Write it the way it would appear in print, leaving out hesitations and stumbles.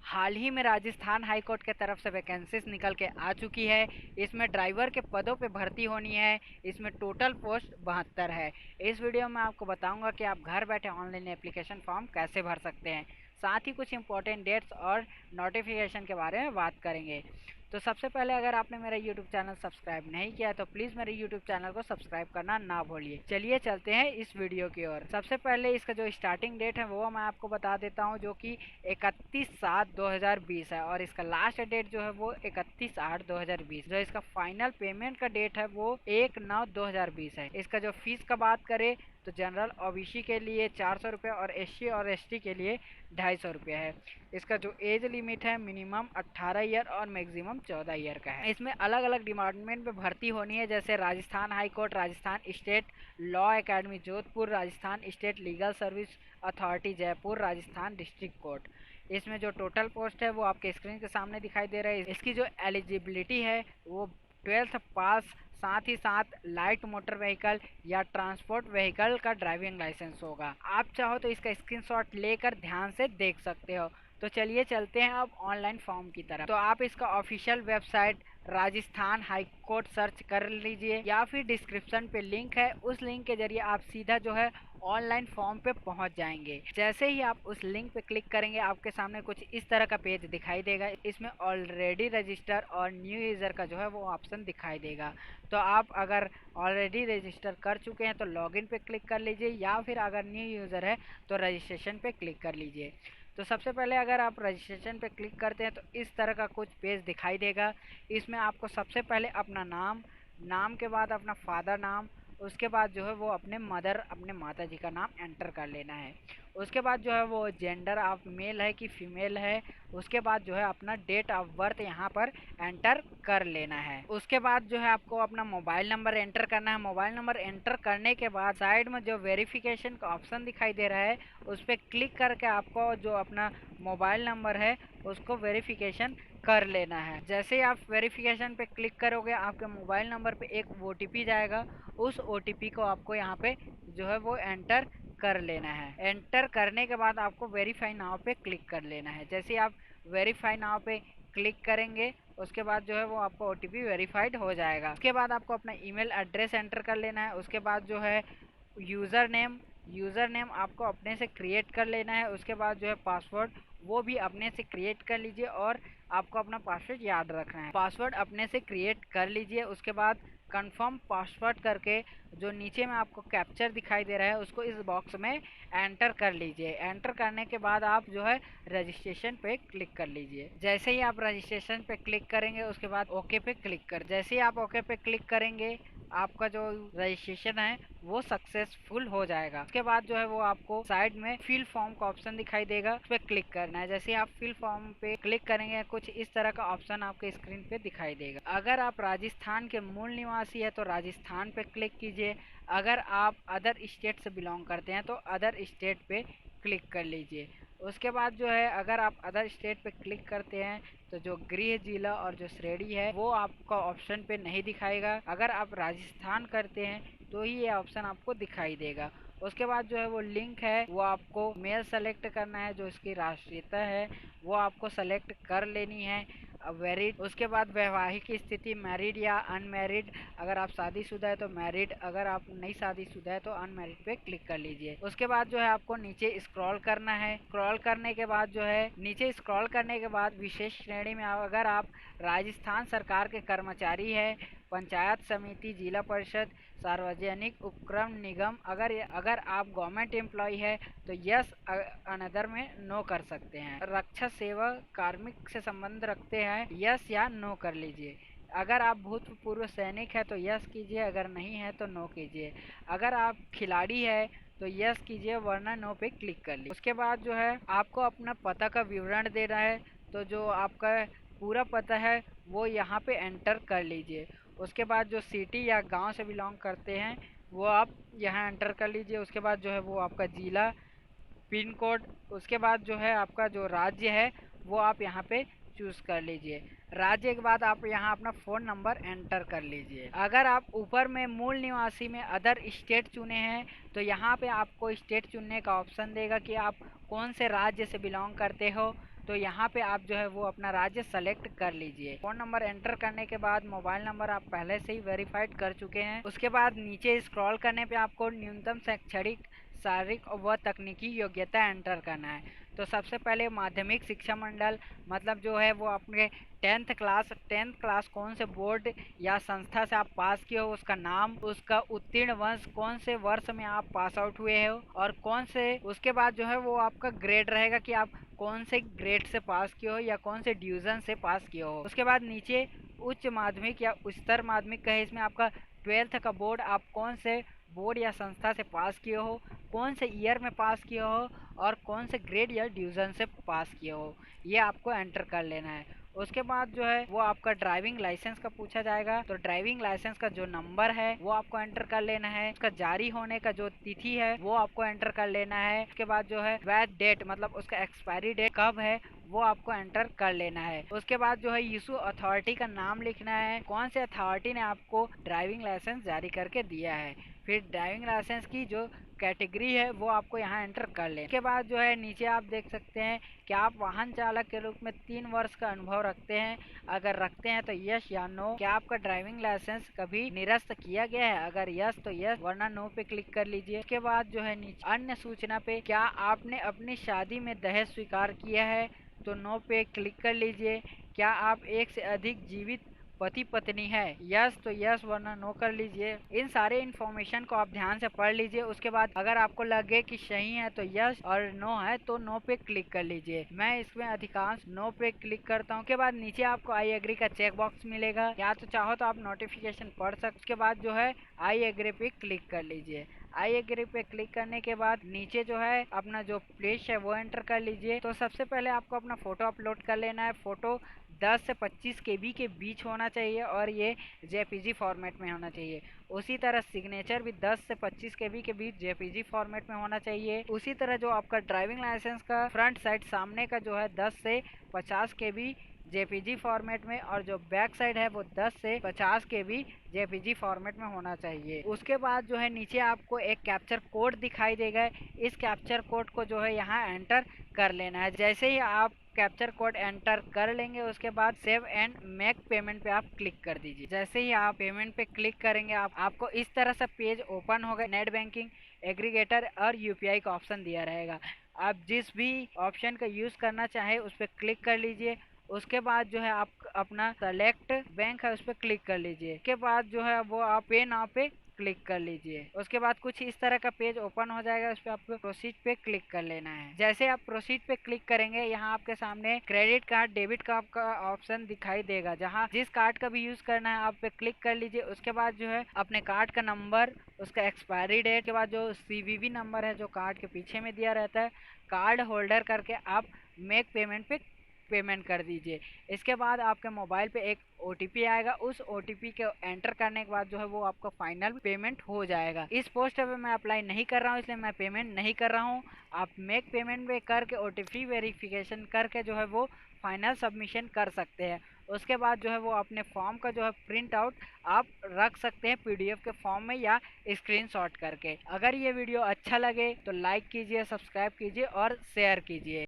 हाल ही में Rajasthan high court के तरफ से वैकेंसीज निकल के आ चुकी है। इसमें ड्राइवर के पदों पे भर्ती होनी है। इसमें टोटल पोस्ट 72 है। इस वीडियो में आपको बताऊंगा कि आप घर बैठे ऑनलाइन एप्लीकेशन फॉर्म कैसे भर सकते हैं। साथ ही कुछ इंपॉर्टेंट डेट्स और नोटिफिकेशन के बारे में बात करेंगे। तो सबसे पहले अगर आपने मेरा यूट्यूब चैनल सब्सक्राइब नहीं किया है तो प्लीज़ मेरे यूट्यूब चैनल को सब्सक्राइब करना ना भूलिए। चलिए चलते हैं इस वीडियो की ओर। सबसे पहले इसका जो स्टार्टिंग डेट है वो मैं आपको बता देता हूँ, जो कि 31/7/2020 है और इसका लास्ट डेट जो है वो 31/8/2020। जो इसका फाइनल पेमेंट का डेट है वो 1/9/2020 है। इसका जो फीस का बात करें तो जनरल ओबीसी के लिए 400 रुपये और एससी और एसटी के लिए 250 रुपये है। इसका जो एज लिमिट है मिनिमम 18 ईयर और मैक्सिमम 14 ईयर का है। इसमें अलग अलग डिपार्टमेंट में भर्ती होनी है, जैसे Rajasthan high court, Rajasthan state law academy Jodhpur, Rajasthan state legal service authority Jaipur, Rajasthan district court. इसमें जो टोटल पोस्ट है वो आपके स्क्रीन के सामने दिखाई दे रहा है। इसकी जो एलिजिबिलिटी है वो 12th पास, साथ ही साथ लाइट मोटर व्हीकल या ट्रांसपोर्ट व्हीकल का ड्राइविंग लाइसेंस होगा। आप चाहो तो इसका स्क्रीनशॉट लेकर ध्यान से देख सकते हो। तो चलिए चलते हैं अब ऑनलाइन फॉर्म की तरफ। तो आप इसका official website Rajasthan high court search कर लीजिए या फिर डिस्क्रिप्शन पे लिंक है, उस लिंक के जरिए आप सीधा जो है ऑनलाइन फॉर्म पे पहुंच जाएंगे। जैसे ही आप उस लिंक पे क्लिक करेंगे आपके सामने कुछ इस तरह का पेज दिखाई देगा। इसमें ऑलरेडी रजिस्टर और न्यू यूज़र का जो है वो ऑप्शन दिखाई देगा। तो आप अगर ऑलरेडी रजिस्टर कर चुके हैं तो लॉगिन पे क्लिक कर लीजिए, या फिर अगर न्यू यूज़र है तो रजिस्ट्रेशन पे क्लिक कर लीजिए। तो सबसे पहले अगर आप रजिस्ट्रेशन पे क्लिक करते हैं तो इस तरह का कुछ पेज दिखाई देगा। इसमें आपको सबसे पहले अपना नाम, नाम के बाद अपना फादर नाम, उसके बाद जो है वो अपने माता जी का नाम एंटर कर लेना है। उसके बाद जो है वो जेंडर आप मेल है कि फीमेल है, उसके बाद जो है अपना डेट ऑफ बर्थ यहाँ पर एंटर कर लेना है। उसके बाद जो है आपको अपना मोबाइल नंबर एंटर करना है। मोबाइल नंबर एंटर करने के बाद साइड में जो वेरिफिकेशन का ऑप्शन दिखाई दे रहा है उस पर क्लिक करके आपको जो अपना मोबाइल नंबर है उसको वेरिफिकेशन कर लेना है। जैसे ही आप वेरिफिकेशन पे क्लिक करोगे आपके मोबाइल नंबर पे एक ओटीपी जाएगा। उस ओटीपी को आपको यहाँ पे जो है वो एंटर कर लेना है। एंटर करने के बाद आपको वेरीफाई नाउ पे क्लिक कर लेना है। जैसे ही आप वेरीफाई नाउ पे क्लिक करेंगे उसके बाद जो है वो आपका ओटीपी वेरीफाइड हो जाएगा। उसके बाद आपको अपना ईमेल एड्रेस एंटर कर लेना है। उसके बाद जो है यूज़र नेम आपको अपने से क्रिएट कर लेना है। उसके बाद जो है पासवर्ड वो भी अपने से क्रिएट कर लीजिए और आपको अपना पासवर्ड याद रखना है। पासवर्ड अपने से क्रिएट कर लीजिए। उसके बाद कंफर्म पासवर्ड करके जो नीचे में आपको कैप्चर दिखाई दे रहा है उसको इस बॉक्स में एंटर कर लीजिए। एंटर करने के बाद आप जो है रजिस्ट्रेशन पे क्लिक कर लीजिए। जैसे ही आप रजिस्ट्रेशन पे क्लिक करेंगे उसके बाद ओके पे क्लिक कर, जैसे ही आप ओके पे क्लिक करेंगे आपका जो रजिस्ट्रेशन है वो सक्सेसफुल हो जाएगा। उसके बाद जो है वो आपको साइड में फिल फॉर्म का ऑप्शन दिखाई देगा, उस पर क्लिक करना है। जैसे आप फिल फॉर्म पे क्लिक करेंगे कुछ इस तरह का ऑप्शन आपके स्क्रीन पे दिखाई देगा। अगर आप राजस्थान के मूल निवासी है तो राजस्थान पे क्लिक कीजिए। अगर आप अदर स्टेट से बिलोंग करते हैं तो अदर स्टेट पे क्लिक कर लीजिए। उसके बाद जो है अगर आप अदर स्टेट पे क्लिक करते हैं तो जो गृह जिला और जो श्रेणी है वो आपका ऑप्शन पे नहीं दिखाएगा। अगर आप राजस्थान करते हैं तो ही ये ऑप्शन आपको दिखाई देगा। उसके बाद जो है वो लिंक है वो आपको मेल सेलेक्ट करना है, जो इसकी राष्ट्रीयता है वो आपको सेलेक्ट कर लेनी है। मैरिड, उसके बाद वैवाहिक स्थिति मैरिड या अनमैरिड, अगर आप शादीशुदा है तो मैरिड, अगर आप नहीं शादीशुदा है तो अनमैरिड पे क्लिक कर लीजिए। उसके बाद जो है आपको नीचे स्क्रॉल करना है। स्क्रॉल करने के बाद जो है नीचे स्क्रॉल करने के बाद विशेष श्रेणी में अगर आप राजस्थान सरकार के कर्मचारी है, पंचायत समिति, जिला परिषद, सार्वजनिक उपक्रम निगम, अगर आप गवर्नमेंट एम्प्लॉय है तो यस, अनदर में नो कर सकते हैं। रक्षा सेवा कार्मिक से संबंध रखते हैं, यस या नो कर लीजिए। अगर आप भूतपूर्व सैनिक है तो यस कीजिए, अगर नहीं है तो नो कीजिए। अगर आप खिलाड़ी है तो यस कीजिए, वरना नो पे क्लिक कर लीजिए। उसके बाद जो है आपको अपना पता का विवरण देना है, तो जो आपका पूरा पता है वो यहाँ पे एंटर कर लीजिए। उसके बाद जो सिटी या गांव से बिलोंग करते हैं वो आप यहाँ एंटर कर लीजिए। उसके बाद जो है वो आपका ज़िला, पिन कोड, उसके बाद जो है आपका जो राज्य है वो आप यहाँ पे चूज कर लीजिए। राज्य के बाद आप यहाँ अपना फ़ोन नंबर एंटर कर लीजिए। अगर आप ऊपर में मूल निवासी में अदर स्टेट चुने हैं तो यहाँ पे आपको स्टेट चुनने का ऑप्शन देगा कि आप कौन से राज्य से बिलोंग करते हो, तो यहाँ पे आप जो है वो अपना राज्य सेलेक्ट कर लीजिए। फ़ोन नंबर एंटर करने के बाद मोबाइल नंबर आप पहले से ही वेरीफाइड कर चुके हैं। उसके बाद नीचे स्क्रॉल करने पे आपको न्यूनतम शैक्षणिक, शारीरिक व तकनीकी योग्यता एंटर करना है। तो सबसे पहले माध्यमिक शिक्षा मंडल मतलब जो है वो अपने 10th क्लास कौन से बोर्ड या संस्था से आप पास किए हो, उसका नाम, उसका उत्तीर्ण वर्ष, कौन से वर्ष में आप पास आउट हुए हो और कौन से, उसके बाद जो है वो आपका ग्रेड रहेगा कि आप कौन से ग्रेड से पास किए हो या कौन से डिवीज़न से पास किए हो। उसके बाद नीचे उच्च माध्यमिक या उच्चतर माध्यमिक का है, इसमें आपका 12th का बोर्ड आप कौन से बोर्ड या संस्था से पास किए हो, कौन से ईयर में पास किए हो और कौन से ग्रेड या डिवीज़न से पास किए हो, ये आपको एंटर कर लेना है। उसके बाद जो है वो आपका ड्राइविंग लाइसेंस का पूछा जाएगा, तो ड्राइविंग लाइसेंस का जो नंबर है वो आपको एंटर कर लेना है। उसका जारी होने का जो तिथि है वो आपको एंटर कर लेना है। उसके बाद जो है वैध डेट मतलब उसका एक्सपायरी डेट कब है वो आपको एंटर कर लेना है। उसके बाद जो है इशू अथॉरिटी का नाम लिखना है, कौन से अथॉरिटी ने आपको ड्राइविंग लाइसेंस जारी करके दिया है। फिर ड्राइविंग लाइसेंस की जो कैटेगरी है वो आपको यहाँ एंटर कर लें। इसके बाद जो है नीचे आप देख सकते हैं कि आप वाहन चालक के रूप में 3 वर्ष का अनुभव रखते हैं, अगर रखते हैं तो यस या नो। क्या आपका ड्राइविंग लाइसेंस कभी निरस्त किया गया है, अगर यस तो यस वरना नो पे क्लिक कर लीजिए। इसके बाद जो है नीचे अन्य सूचना पे, क्या आपने अपनी शादी में दहेज स्वीकार किया है, तो नो पे क्लिक कर लीजिए। क्या आप एक से अधिक जीवित पति पत्नी है, यस तो यस वरना नो कर लीजिए। इन सारे इन्फॉर्मेशन को आप ध्यान से पढ़ लीजिए। उसके बाद अगर आपको लगे कि सही है तो यस और नो है तो नो पे क्लिक कर लीजिए। मैं इसमें अधिकांश नो पे क्लिक करता हूँ। उसके बाद नीचे आपको आई एग्री का चेक बॉक्स मिलेगा, या तो चाहो तो आप नोटिफिकेशन पढ़ सकते। उसके बाद जो है आई एग्री पे क्लिक कर लीजिए। आई एग्री पे क्लिक करने के बाद नीचे जो है अपना जो प्लेस है वो एंटर कर लीजिए। तो सबसे पहले आपको अपना फोटो अपलोड कर लेना है। फोटो 10 से 25 KB के बीच होना चाहिए और ये JPG फॉर्मेट में होना चाहिए। उसी तरह सिग्नेचर भी 10 से 25 KB के बीच JPG फॉर्मेट में होना चाहिए। उसी तरह जो आपका ड्राइविंग लाइसेंस का फ्रंट साइड सामने का जो है 10 से 50 KB JPG फॉर्मेट में, और जो बैक साइड है वो 10 से 50 KB JPG फॉर्मेट में होना चाहिए। उसके बाद जो है नीचे आपको एक कैप्चर कोड दिखाई देगा, इस कैप्चर कोड को जो है यहाँ एंटर कर लेना है। जैसे ही आप कैप्चर कोड एंटर कर लेंगे उसके बाद सेव एंड मेक पेमेंट पे आप क्लिक कर दीजिए। जैसे ही आप पेमेंट पे क्लिक करेंगे आपको इस तरह से पेज ओपन होगा। नेट बैंकिंग, एग्रीगेटर और UPI का ऑप्शन दिया रहेगा। आप जिस भी ऑप्शन का यूज़ करना चाहे उस पर क्लिक कर लीजिए। उसके बाद जो है आप अपना सेलेक्ट बैंक है उस पर क्लिक कर लीजिए। उसके बाद जो है वो आप पे नाउ पे क्लिक कर लीजिए। उसके बाद कुछ इस तरह का पेज ओपन हो जाएगा, उस पर आपको प्रोसीड पे क्लिक कर लेना है। जैसे आप प्रोसीड पे क्लिक करेंगे यहाँ आपके सामने क्रेडिट कार्ड, डेबिट कार्ड का ऑप्शन दिखाई देगा, जहाँ जिस कार्ड का भी यूज करना है आप पे क्लिक कर लीजिए। उसके बाद जो है अपने कार्ड का नंबर, उसका एक्सपायरी डेट के बाद जो CVV नंबर है जो कार्ड के पीछे में दिया रहता है, कार्ड होल्डर करके आप मेक पेमेंट पे पेमेंट कर दीजिए। इसके बाद आपके मोबाइल पे एक OTP आएगा, उस OTP के एंटर करने के बाद जो है वो आपका फाइनल पेमेंट हो जाएगा। इस पोस्ट पे मैं अप्लाई नहीं कर रहा हूँ इसलिए मैं पेमेंट नहीं कर रहा हूँ। आप मेक पेमेंट पे करके OTP वेरिफिकेशन करके जो है वो फाइनल सबमिशन कर सकते हैं। उसके बाद जो है वो अपने फॉर्म का जो है प्रिंट आउट आप रख सकते हैं PDF के फॉर्म में या स्क्रीनशॉट करके। अगर ये वीडियो अच्छा लगे तो लाइक कीजिए, सब्सक्राइब कीजिए और शेयर कीजिए।